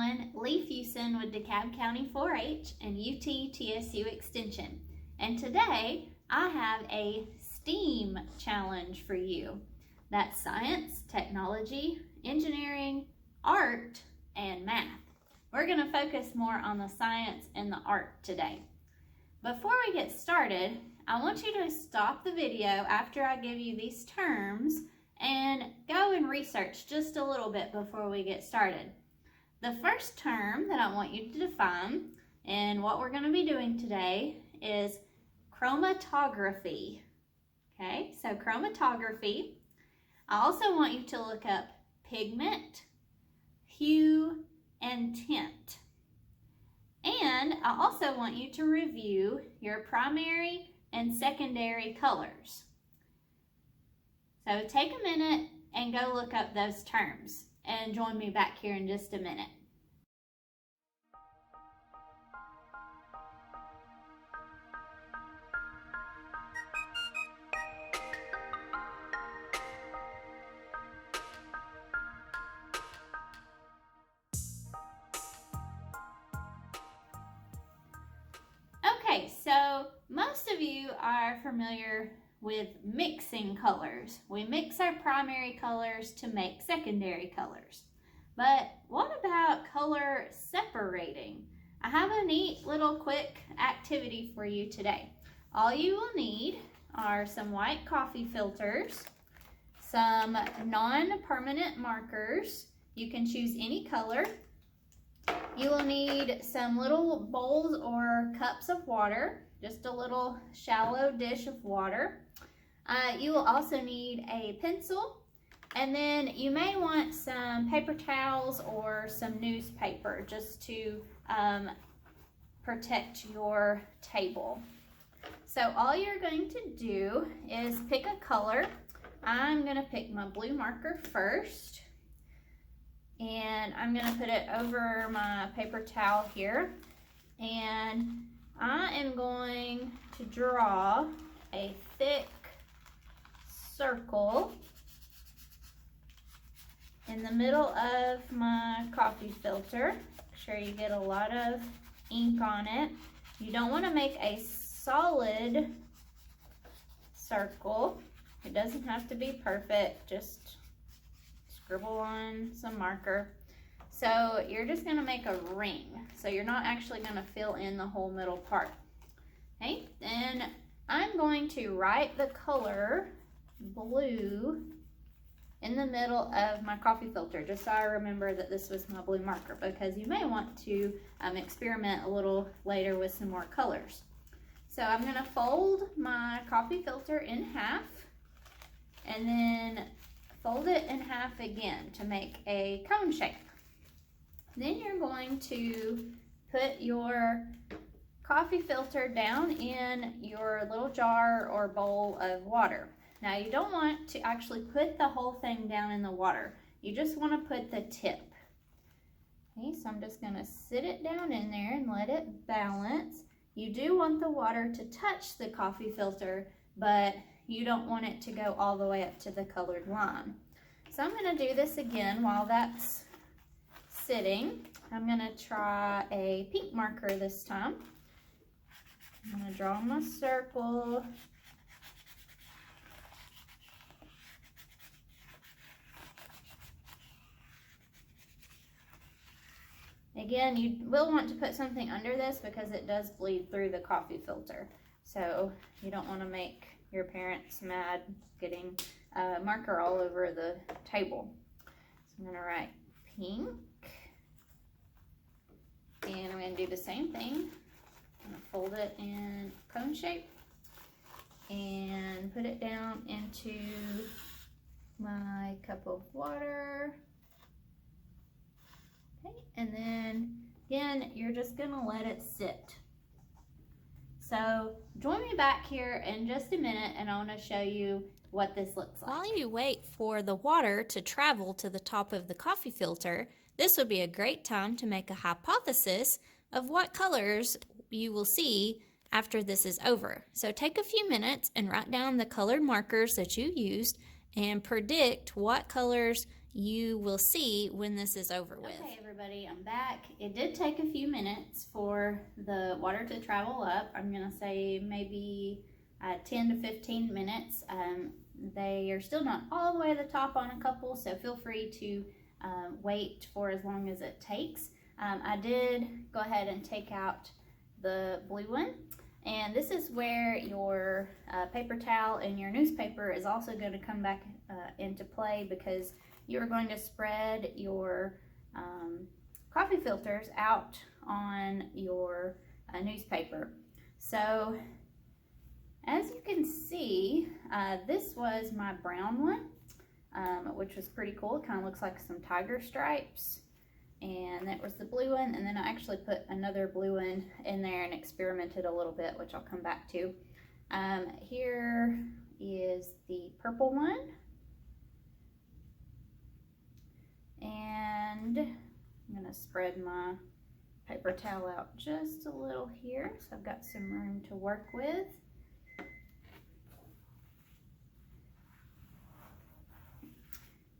everyone, Lee Fusen with DeKalb County 4-H and UT-TSU Extension. And today I have a STEAM challenge for you. That's science, technology, engineering, art, and math. We're going to focus more on the science and the art today. Before we get started, I want you to stop the video after I give you these terms and go and research just a little bit before we get started. The first term that I want you to define and what we're going to be doing today is chromatography. Okay, so chromatography. I also want you to look up pigment, hue, and tint. And I also want you to review your primary and secondary colors. So take a minute and go look up those terms and join me back here in just a minute. Okay, so most of you are familiar with mixing colors. We mix our primary colors to make secondary colors. But what about color separating? I have a neat little quick activity for you today. All you will need are some white coffee filters, some non-permanent markers. You can choose any color. You will need some little bowls or cups of water, just a little shallow dish of water. You will also need a pencil, and then you may want some paper towels or some newspaper just to protect your table. So all you're going to do is pick a color. I'm going to pick my blue marker first, and I'm going to put it over my paper towel here, and I am going to draw a thick circle in the middle of my coffee filter. Make sure you get a lot of ink on it. You don't want to make a solid circle. It doesn't have to be perfect, just scribble on some marker. So you're just going to make a ring. So you're not actually going to fill in the whole middle part. Okay, then I'm going to write the color blue in the middle of my coffee filter, just so I remember that this was my blue marker, because you may want to experiment a little later with some more colors. So I'm going to fold my coffee filter in half and then fold it in half again to make a cone shape. Then you're going to put your coffee filter down in your little jar or bowl of water. Now you don't want to actually put the whole thing down in the water. You just want to put the tip. Okay, so I'm just going to sit it down in there and let it balance. You do want the water to touch the coffee filter, but you don't want it to go all the way up to the colored line. So I'm going to do this again while that's sitting. I'm going to try a pink marker this time. I'm going to draw my circle. Again, you will want to put something under this because it does bleed through the coffee filter. So you don't want to make your parents mad getting a marker all over the table. So I'm going to write pink. And I'm going to do the same thing. I'm going to fold it in cone shape and put it down into my cup of water. Okay, and then again, you're just going to let it sit. So join me back here in just a minute and I want to show you what this looks like. While you wait for the water to travel to the top of the coffee filter, this would be a great time to make a hypothesis of what colors you will see after this is over. So take a few minutes and write down the colored markers that you used and predict what colors you will see when this is over with. Okay, everybody, I'm back. It did take a few minutes for the water to travel up. I'm gonna say maybe 10 to 15 minutes. They are still not all the way to the top on a couple, so feel free to wait for as long as it takes. I did go ahead and take out the blue one, and this is where your paper towel and your newspaper is also going to come back into play, because you're going to spread your coffee filters out on your newspaper. So as you can see, this was my brown one, which was pretty cool. It kind of looks like some tiger stripes. And that was the blue one, and then I actually put another blue one in there and experimented a little bit, which I'll come back to. Here is the purple one, and I'm gonna spread my paper towel out just a little here, so I've got some room to work with.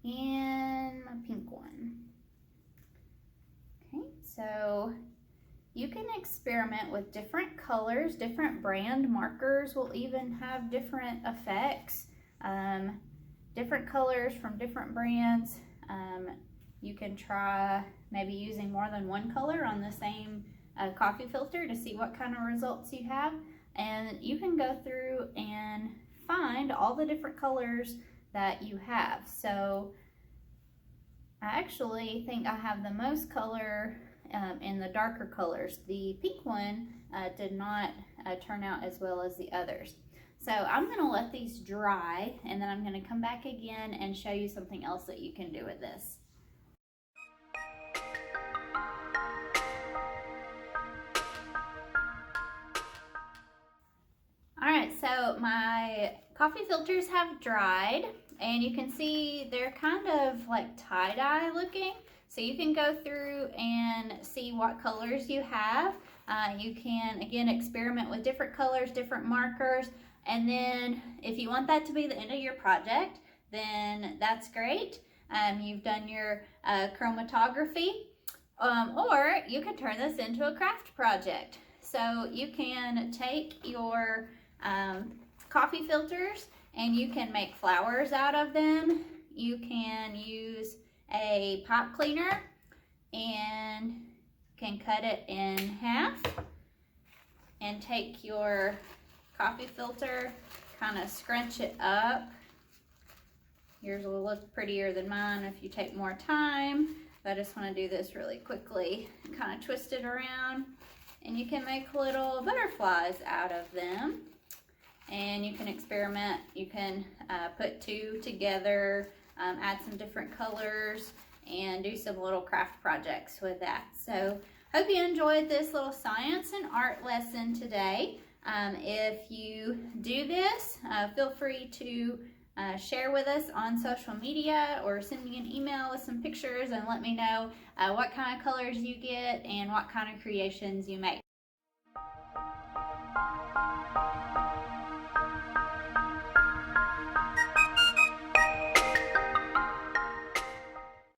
And my pink one. So you can experiment with different colors. Different brand markers will even have different effects. Different colors from different brands. You can try maybe using more than one color on the same coffee filter to see what kind of results you have. And you can go through and find all the different colors that you have. So I actually think I have the most color in the darker colors. The pink one did not turn out as well as the others. So I'm going to let these dry, and then I'm going to come back again and show you something else that you can do with this. Alright, so my coffee filters have dried, and you can see they're kind of like tie-dye looking. So you can go through and see what colors you have. You can, again, experiment with different colors, different markers, and then if you want that to be the end of your project, then that's great. You've done your chromatography, or you can turn this into a craft project. So you can take your coffee filters and you can make flowers out of them. You can use a pipe cleaner and can cut it in half and take your coffee filter, kind of scrunch it up. Yours will look prettier than mine if you take more time, but I just want to do this really quickly. Kind of twist it around, and you can make little butterflies out of them. And you can experiment. You can put two together, add some different colors, and do some little craft projects with that. So hope you enjoyed this little science and art lesson today. If you do this, feel free to share with us on social media, or send me an email with some pictures and let me know what kind of colors you get and what kind of creations you make.